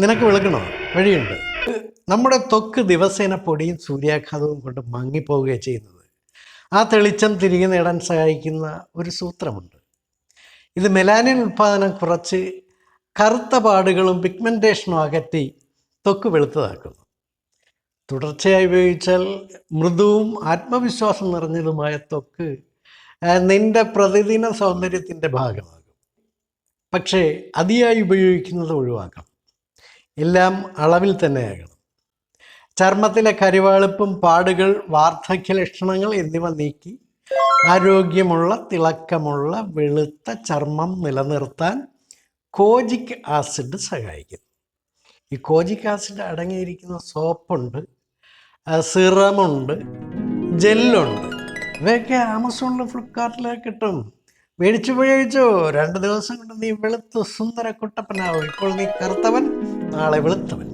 നിനക്ക് വെളുക്കണോ? വഴിയുണ്ട്. നമ്മുടെ ത്വക്ക് ദിവസേന പൊടിയും സൂര്യാഘാതവും കൊണ്ട് മങ്ങിപ്പോവുകയാണ് ചെയ്യുന്നത്. ആ തെളിച്ചം തിരികെ നേടാൻ സഹായിക്കുന്ന ഒരു സൂത്രമുണ്ട്. ഇത് മെലാനിൻ ഉൽപ്പാദനം കുറച്ച് കറുത്ത പാടുകളും പിഗ്മെൻറ്റേഷനും അകറ്റി ത്വക്ക് വെളുത്തതാക്കുന്നു. തുടർച്ചയായി ഉപയോഗിച്ചാൽ മൃദുവും ആത്മവിശ്വാസം നിറഞ്ഞതുമായ ത്വക്ക് നിൻ്റെ പ്രതിദിന സൗന്ദര്യത്തിൻ്റെ ഭാഗമാകും. പക്ഷേ അതിയായി ഉപയോഗിക്കുന്നത് ഒഴിവാക്കണം. എല്ലാം അളവിൽ തന്നെയാകണം. ചർമ്മത്തിലെ കരിവാളിപ്പും പാടുകൾ, വാർദ്ധക്യ ലക്ഷണങ്ങൾ എന്നിവ നീക്കി ആരോഗ്യമുള്ള തിളക്കമുള്ള വെളുത്ത ചർമ്മം നിലനിർത്താൻ കോജിക് ആസിഡ് സഹായിക്കുന്നു. ഈ കോജിക് ആസിഡ് അടങ്ങിയിരിക്കുന്ന സോപ്പുണ്ട്, സിറമുണ്ട്, ജെല്ലുണ്ട്. ഇവയൊക്കെ ആമസോണിലും ഫ്ലിപ്കാർട്ടിലൊക്കെ കിട്ടും. മേടിച്ചു ഉപയോഗിച്ചോ. 2 ദിവസം കൊണ്ട് നീ വെളുത്ത് സുന്ദര കുട്ടപ്പനാവും. ഇപ്പോൾ നീ കറുത്തവൻ, നാളെ വെളുത്തവൻ.